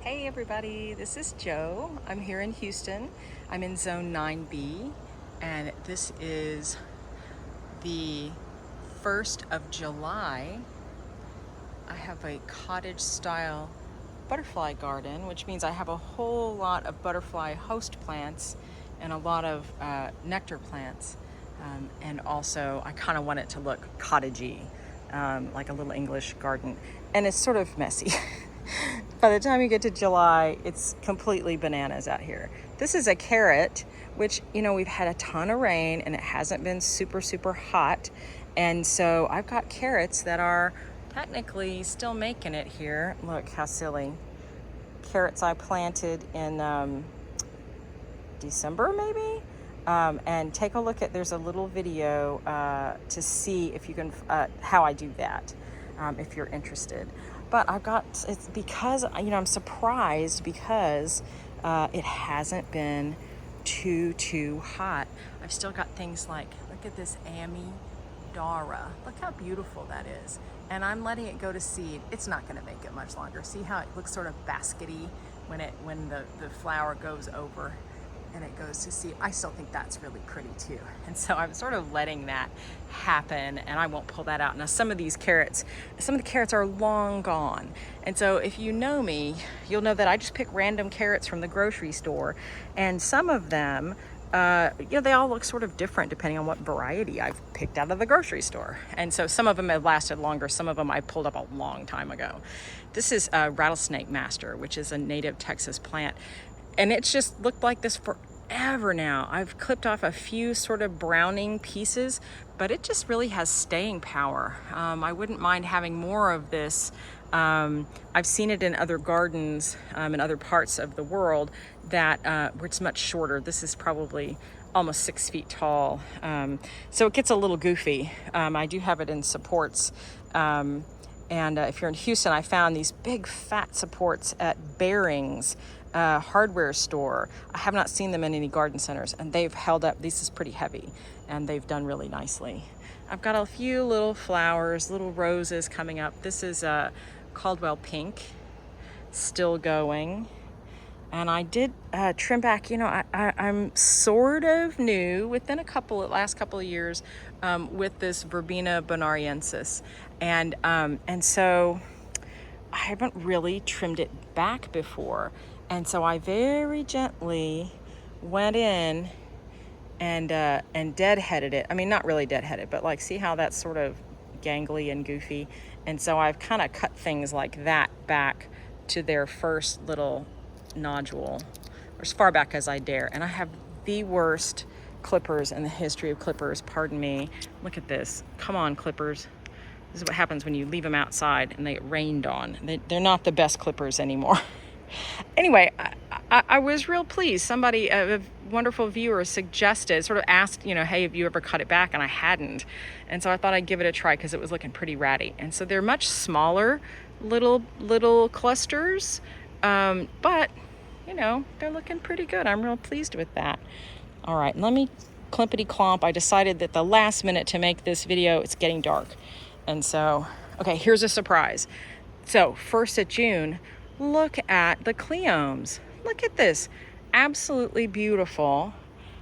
Hey everybody, this is Joe. I'm here in Houston. I'm in zone 9B, and this is the 1st of July. I have a cottage style butterfly garden, which means I have a whole lot of butterfly host plants and a lot of nectar plants. And also I kind of want it to look cottagey, like a little English garden. And it's sort of messy. By the time you get to July, it's completely bananas out here. This is a carrot, which, we've had a ton of rain and it hasn't been super, super hot. And so I've got carrots that are technically still making it here. Look how silly. Carrots I planted in December maybe. And take a look at, there's a little video to see if you can, how I do that, if you're interested. But it's because, I'm surprised because it hasn't been too hot. I've still got things like, look at this Dara. Look how beautiful that is. And I'm letting it go to seed. It's not going to make it much longer. See how it looks sort of baskety when the flower goes over and it goes to seed. I still think that's really pretty too. And so I'm sort of letting that happen, and I won't pull that out. Now some of the carrots are long gone. And so if you know me, you'll know that I just pick random carrots from the grocery store, and some of them, they all look sort of different depending on what variety I've picked out of the grocery store. And so some of them have lasted longer. Some of them I pulled up a long time ago. This is a rattlesnake master, which is a native Texas plant. And it's just looked like this forever now. I've clipped off a few sort of browning pieces, but it just really has staying power. I wouldn't mind having more of this. I've seen it in other gardens in other parts of the world that where it's much shorter. This is probably almost 6 feet tall. So it gets a little goofy. I do have it in supports. And if you're in Houston, I found these big fat supports at Bearings hardware store. I have not seen them in any garden centers, and they've held up. This is pretty heavy, and they've done really nicely. I've got a few little flowers, little roses coming up. This is Caldwell Pink, still going. And I did trim back. I'm sort of new within last couple of years with this Verbena bonariensis, and so I haven't really trimmed it back before. And so I very gently went in and deadheaded it. I mean, not really deadheaded, but like, see how that's sort of gangly and goofy. And so I've kind of cut things like that back to their first little nodule, or as far back as I dare. And I have the worst clippers in the history of clippers. Pardon me. Look at this. Come on, clippers. This is what happens when you leave them outside and they get rained on. They're not the best clippers anymore. Anyway, I was real pleased. Somebody, a wonderful viewer, suggested, sort of asked, hey, have you ever cut it back? And I hadn't. And so I thought I'd give it a try because it was looking pretty ratty. And so they're much smaller little clusters, but, they're looking pretty good. I'm real pleased with that. All right, let me climpity clomp. I decided that the last minute to make this video, it's getting dark. And so, okay, here's a surprise. So 1st of June, look at the cleomes. Look at this. Absolutely beautiful.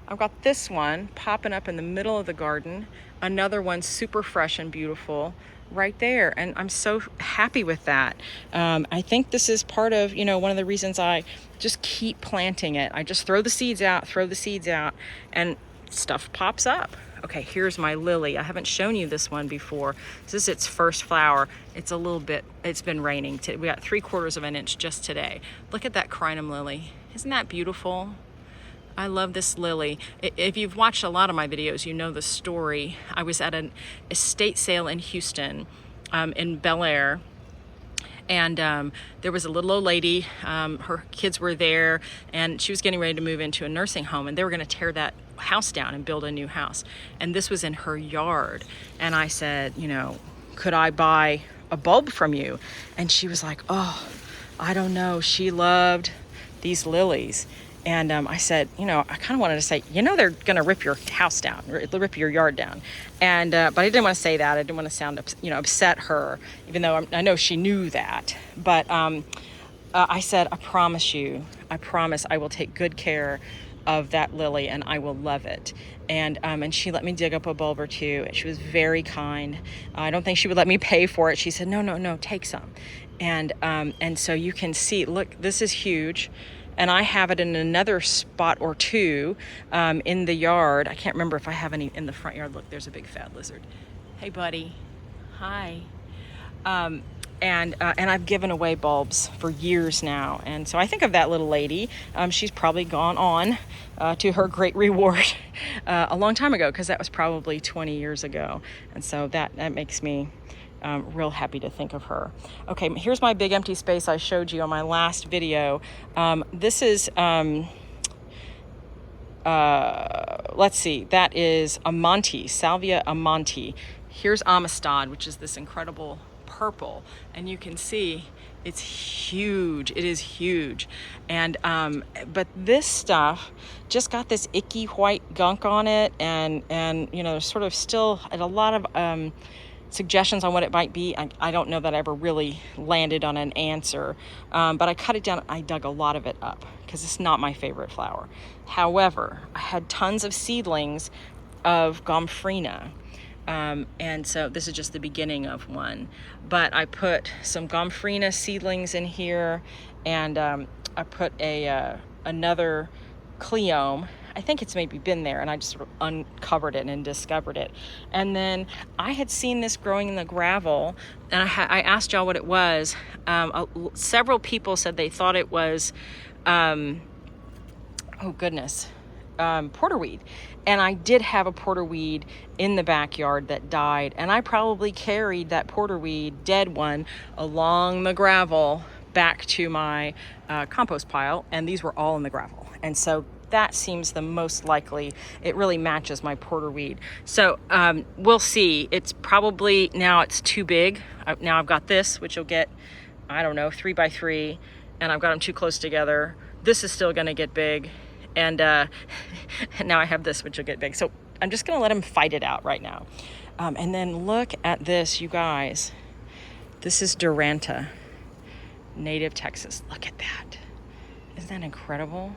I've got this one popping up in the middle of the garden. Another one super fresh and beautiful right there. And I'm so happy with that. I think this is part of, one of the reasons I just keep planting it. I just throw the seeds out, and stuff pops up. Okay, here's my lily. I haven't shown you this one before. This is its first flower. It's been raining. We got 3/4 of an inch just today. Look at that crinum lily. Isn't that beautiful? I love this lily. If you've watched a lot of my videos, you know the story. I was at an estate sale in Houston, in Bel Air. And there was a little old lady, her kids were there, and she was getting ready to move into a nursing home, and they were going to tear that house down and build a new house. And this was in her yard. And I said, could I buy a bulb from you? And she was like, oh, I don't know. She loved these lilies. And I said, I kind of wanted to say, they're going to rip your house down, rip your yard down. And but I didn't want to say that. I didn't want to sound, upset her, even though I know she knew that. But I said, I promise you, I promise I will take good care of that lily and I will love it. And she let me dig up a bulb or two. She was very kind. I don't think she would let me pay for it. She said, no, no, no, take some. And so you can see, look, this is huge. And I have it in another spot or two in the yard. I can't remember if I have any in the front yard. Look, there's a big fat lizard. Hey, buddy. Hi. And I've given away bulbs for years now. And so I think of that little lady. She's probably gone on to her great reward a long time ago, because that was probably 20 years ago. And so that makes me real happy to think of her. Okay, here's my big empty space I showed you on my last video. This is, let's see, that is Amante, Salvia Amante. Here's Amistad, which is this incredible purple, and you can see it's huge. It is huge. And but this stuff just got this icky white gunk on it, and you know, there's sort of still a lot of suggestions on what it might be. I don't know that I ever really landed on an answer, but I cut it down. I dug a lot of it up because it's not my favorite flower. However, I had tons of seedlings of Gomphrena. And so this is just the beginning of one, but I put some Gomphrena seedlings in here, and I put another Cleome. I think it's maybe been there, and I just sort of uncovered it and discovered it. And then I had seen this growing in the gravel, and I asked y'all what it was. Several people said they thought it was, oh goodness, porterweed. And I did have a porterweed in the backyard that died, and I probably carried that porterweed, dead one, along the gravel back to my compost pile, and these were all in the gravel. And so that seems the most likely. It really matches my porterweed. So we'll see. It's probably, now it's too big. Now I've got this, which will get, I don't know, 3 by 3, and I've got them too close together. This is still gonna get big. And now I have this, which will get big. So I'm just gonna let him fight it out right now. And then look at this, you guys. This is Duranta, native Texas. Look at that. Isn't that incredible?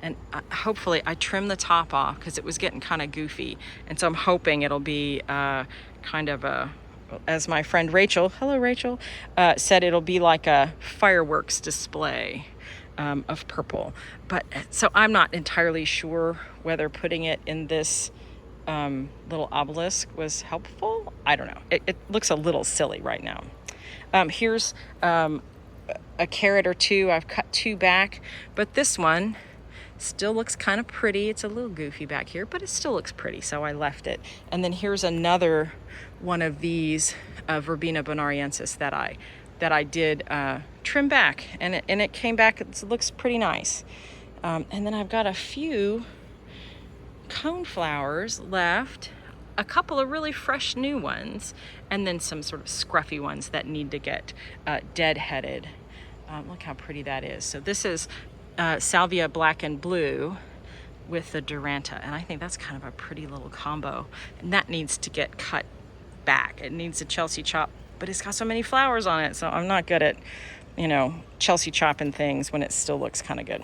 And hopefully I trimmed the top off because it was getting kind of goofy. And so I'm hoping it'll be kind of a, as my friend Rachel, hello Rachel, said, it'll be like a fireworks display of purple. But so I'm not entirely sure whether putting it in this little obelisk was helpful. I don't know. It looks a little silly right now. Here's a carrot or two. I've cut 2 back, but this one still looks kind of pretty. It's a little goofy back here, but it still looks pretty, so I left it. And then here's another one of these Verbena bonariensis that I did trim back, and it came back. It looks pretty nice. And then I've got a few cone flowers left, a couple of really fresh new ones, and then some sort of scruffy ones that need to get deadheaded. Look how pretty that is. So this is Salvia black and blue with the Duranta, and I think that's kind of a pretty little combo, and that needs to get cut back. It needs a Chelsea chop, but it's got so many flowers on it, so I'm not good at, you know, Chelsea chopping things when it still looks kind of good.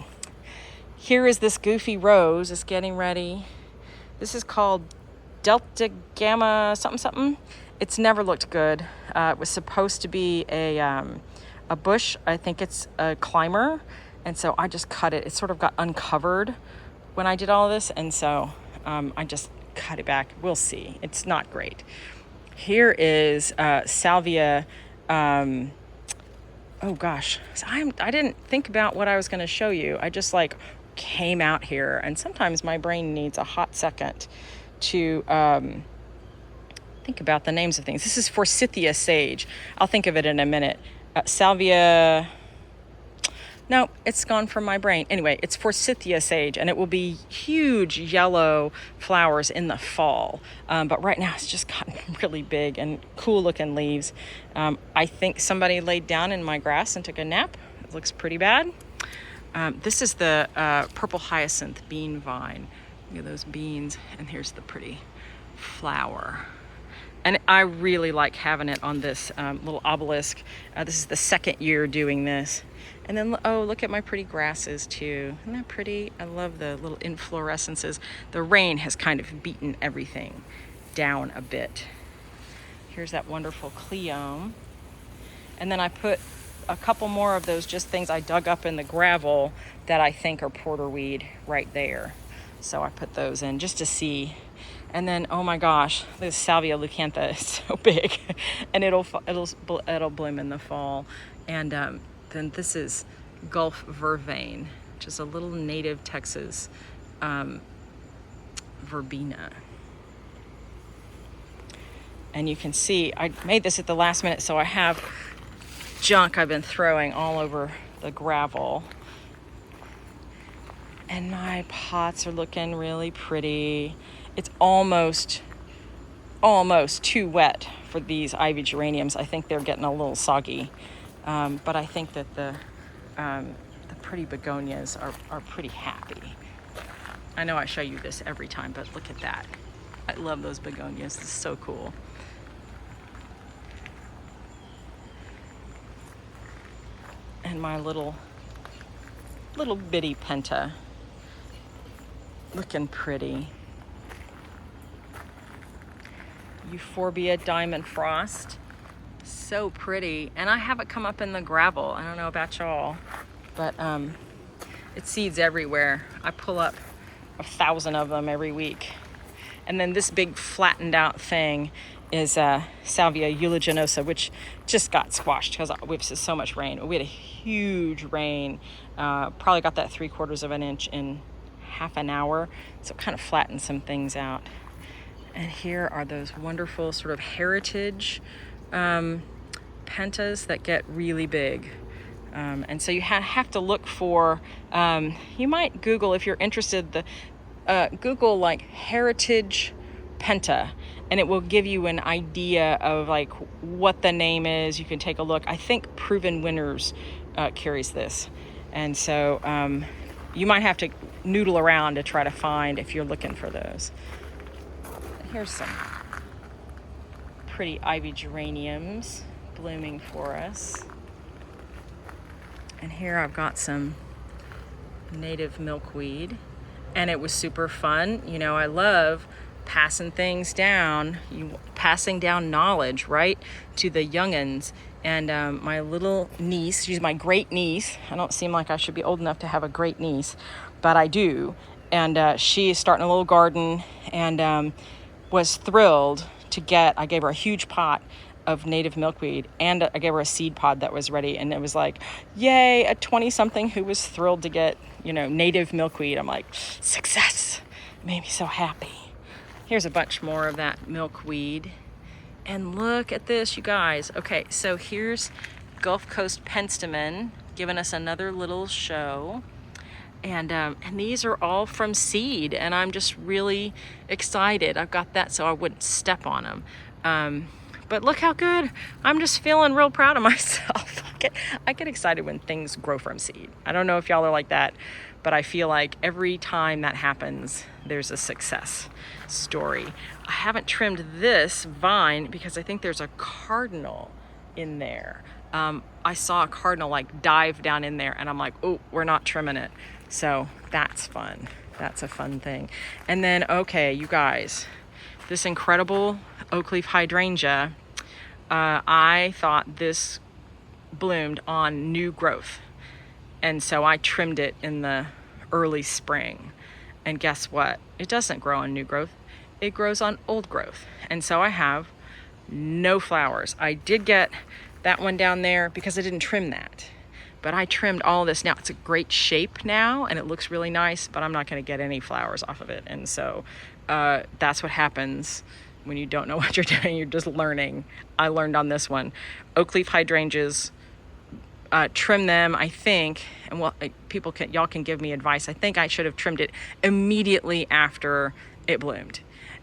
Here is this goofy rose. It's getting ready. This is called Delta Gamma something something. It's never looked good. It was supposed to be a bush. I think it's a climber, and so I just cut it. It sort of got uncovered when I did all this, and so I just cut it back. We'll see. It's not great. Here is Salvia. Oh gosh, so I didn't think about what I was going to show you. I just like came out here, and sometimes my brain needs a hot second to think about the names of things. This is Forsythia sage. I'll think of it in a minute. Salvia. No, it's gone from my brain. Anyway, it's Forsythia sage, and it will be huge yellow flowers in the fall. But right now it's just gotten really big and cool looking leaves. I think somebody laid down in my grass and took a nap. It looks pretty bad. This is the purple hyacinth bean vine. Look at those beans, and here's the pretty flower. And I really like having it on this little obelisk. This is the second year doing this. And then, oh, look at my pretty grasses too. Isn't that pretty? I love the little inflorescences. The rain has kind of beaten everything down a bit. Here's that wonderful cleome. And then I put a couple more of those just things I dug up in the gravel that I think are porterweed right there. So I put those in just to see. And then, oh my gosh, this salvia leucantha is so big, and it'll bloom in the fall. And then this is Gulf vervain, which is a little native Texas verbena. And you can see I made this at the last minute, so I have junk I've been throwing all over the gravel. And my pots are looking really pretty. It's almost too wet for these ivy geraniums. I think they're getting a little soggy. But I think that the pretty begonias are pretty happy. I know I show you this every time, but look at that. I love those begonias. This is so cool. And my little bitty penta, looking pretty. Euphorbia diamond frost, so pretty. And I have it come up in the gravel. I don't know about y'all, but it seeds everywhere. I pull up 1,000 of them every week. And then this big flattened out thing is salvia uliginosa, which just got squashed because we've had so much rain. We had a huge rain, probably got that 3/4 of an inch in half an hour, so it kind of flattened some things out. And here are those wonderful sort of heritage pentas that get really big. And so you have to look for, you might Google if you're interested, Google like heritage penta, and it will give you an idea of like what the name is. You can take a look. I think Proven Winners carries this. And so you might have to noodle around to try to find if you're looking for those. Here's some pretty ivy geraniums blooming for us. And here I've got some native milkweed. And it was super fun. You know, I love passing things down, passing down knowledge, right, to the youngins. And my little niece, she's my great niece. I don't seem like I should be old enough to have a great niece, but I do. And she is starting a little garden and was thrilled to I gave her a huge pot of native milkweed, and I gave her a seed pod that was ready. And it was like, yay, a 20-something who was thrilled to get, native milkweed. I'm like, success. It made me so happy. Here's a bunch more of that milkweed. And look at this, you guys. Okay, so here's Gulf Coast penstemon giving us another little show. And these are all from seed, and I'm just really excited. I've got that so I wouldn't step on them. But look how good. I'm just feeling real proud of myself. I get excited when things grow from seed. I don't know if y'all are like that, but I feel like every time that happens, there's a success story. I haven't trimmed this vine because I think there's a cardinal in there. I saw a cardinal like dive down in there, and I'm like, oh, we're not trimming it. So that's fun. That's a fun thing. And then, okay, you guys, this incredible oak leaf hydrangea, I thought this bloomed on new growth. And so I trimmed it in the early spring. And guess what? It doesn't grow on new growth. It grows on old growth. And so I have no flowers. I did get that one down there because I didn't trim that. But I trimmed all this now. It's a great shape now, and it looks really nice, but I'm not going to get any flowers off of it. And so that's what happens when you don't know what you're doing. You're just learning. I learned on this one. Oak leaf hydrangeas, trim them, I think, and y'all can give me advice. I think I should have trimmed it immediately after it bloomed.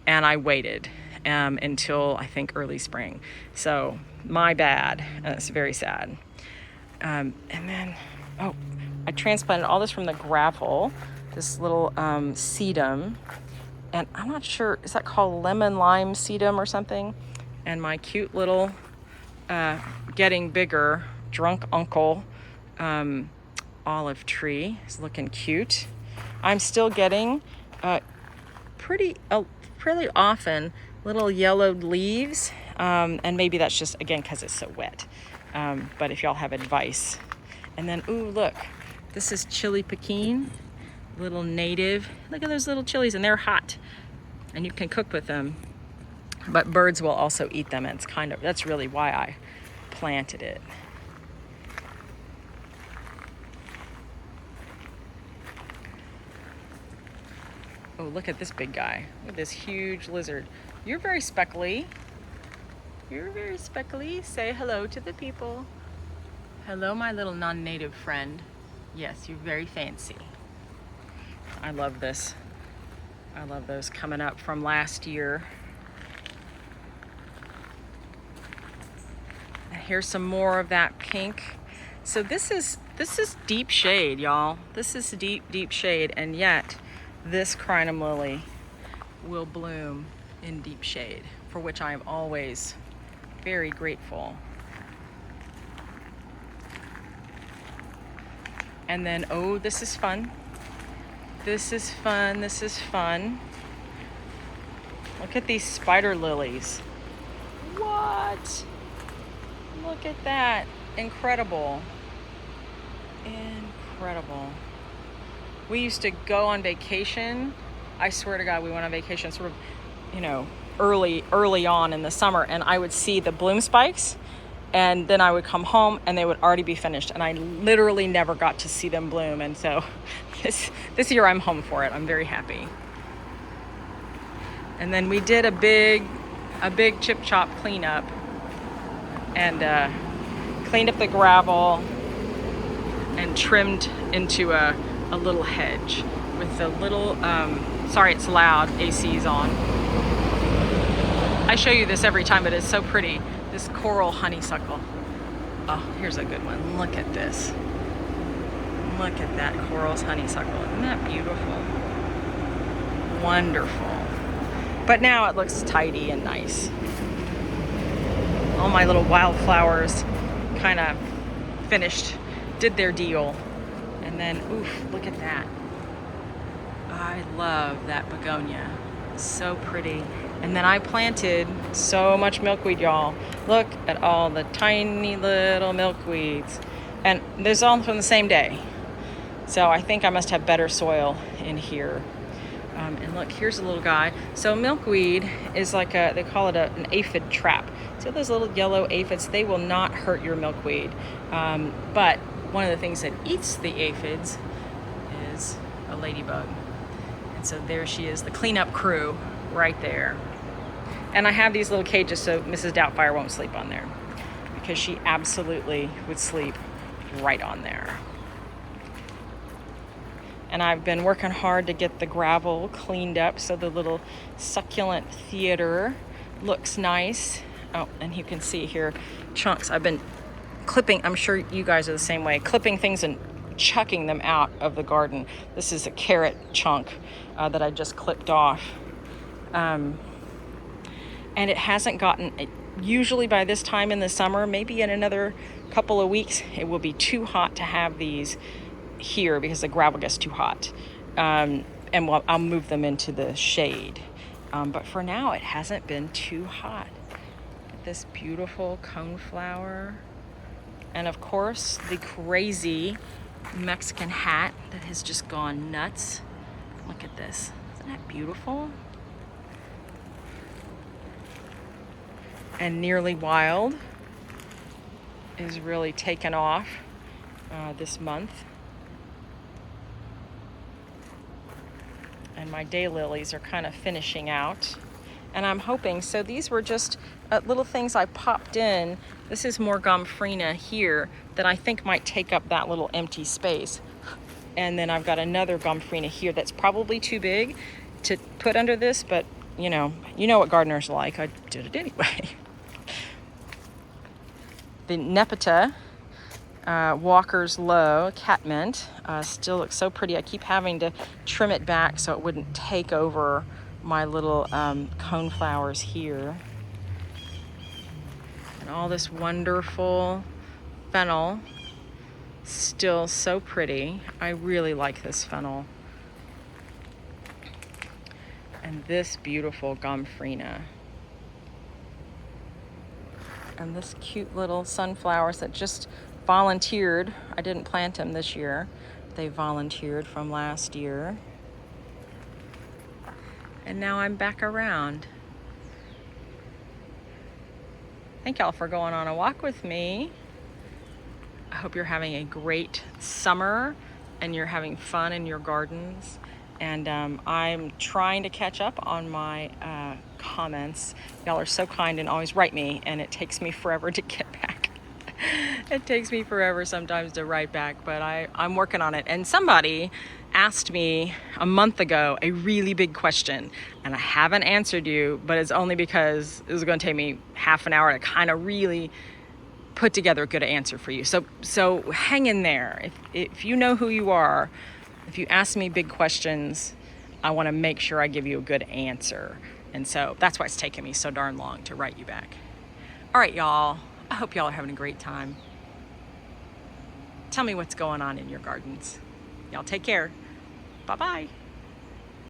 And I waited until, I think, early spring. So my bad. It's very sad. And then, I transplanted all this from the gravel, this little sedum. And I'm not sure, is that called lemon lime sedum or something? And my cute little getting bigger drunk uncle olive tree is looking cute. I'm still getting pretty often little yellowed leaves, and maybe that's just, again, because it's so wet. But if y'all have advice. And then, ooh, look, this is chili pekin, little native. Look at those little chilies, and they're hot, and you can cook with them. But birds will also eat them, and that's really why I planted it. Oh, look at this big guy. Look at this huge lizard. You're very speckly. You're very speckly. Say hello to the people. Hello, my little non-native friend. Yes, you're very fancy. I love this. I love those coming up from last year. Here's some more of that pink. So this is deep shade, y'all. This is deep shade, and yet this crinum lily will bloom in deep shade, for which I am always very grateful. And then, oh, this is fun. This is fun. This is fun. Look at these spider lilies. What? Look at that. Incredible. Incredible. We used to go on vacation. I swear to God, we went on vacation sort of, early on in the summer, and I would see the bloom spikes, and then I would come home and they would already be finished, and I literally never got to see them bloom. And so this year I'm home for it. I'm very happy. And then we did a big chip chop cleanup, and cleaned up the gravel and trimmed into a little hedge with the little, sorry it's loud, AC's on. I show you this every time, but it's so pretty. This coral honeysuckle. Oh, here's a good one. Look at this. Look at that coral honeysuckle. Isn't that beautiful? Wonderful. But now it looks tidy and nice. All my little wildflowers kind of finished, did their deal. And then, oof, look at that. I love that begonia. So pretty. And then I planted so much milkweed, y'all. Look at all the tiny little milkweeds. And there's all from the same day. So I think I must have better soil in here. And look, here's a little guy. So milkweed is like they call it an aphid trap. So those little yellow aphids, they will not hurt your milkweed. But one of the things that eats the aphids is a ladybug. And so there she is, the cleanup crew right there. And I have these little cages so Mrs. Doubtfire won't sleep on there, because she absolutely would sleep right on there. And I've been working hard to get the gravel cleaned up so the little succulent theater looks nice. Oh, and you can see here chunks. I've been clipping, I'm sure you guys are the same way, clipping things and chucking them out of the garden. This is a carrot chunk that I just clipped off. And it hasn't gotten, usually by this time in the summer, maybe in another couple of weeks, it will be too hot to have these here because the gravel gets too hot. And I'll move them into the shade. But for now, it hasn't been too hot. Look at this beautiful coneflower. And of course, the crazy Mexican hat that has just gone nuts. Look at this. Isn't that beautiful? And Nearly Wild is really taken off this month. And my daylilies are kind of finishing out. And I'm hoping, so these were just little things I popped in. This is more gomphrena here that I think might take up that little empty space. And then I've got another gomphrena here that's probably too big to put under this, but you know what gardeners like. I did it anyway. The Nepeta Walker's Low catmint still looks so pretty. I keep having to trim it back so it wouldn't take over my little cone flowers here. And all this wonderful fennel, still so pretty. I really like this fennel. And this beautiful gomphrena. And this cute little sunflowers that just volunteered. I didn't plant them this year. They volunteered from last year. And now I'm back around. Thank y'all for going on a walk with me. I hope you're having a great summer and you're having fun in your gardens. And I'm trying to catch up on my comments. Y'all are so kind and always write me, and it takes me forever to get back. It takes me forever sometimes to write back, but I'm working on it. And somebody asked me a month ago a really big question, and I haven't answered you, but it's only because it was going to take me half an hour to kind of really put together a good answer for you. So hang in there. If you know who you are, if you ask me big questions, I want to make sure I give you a good answer. And so that's why it's taken me so darn long to write you back. All right, y'all. I hope y'all are having a great time. Tell me what's going on in your gardens. Y'all take care. Bye-bye.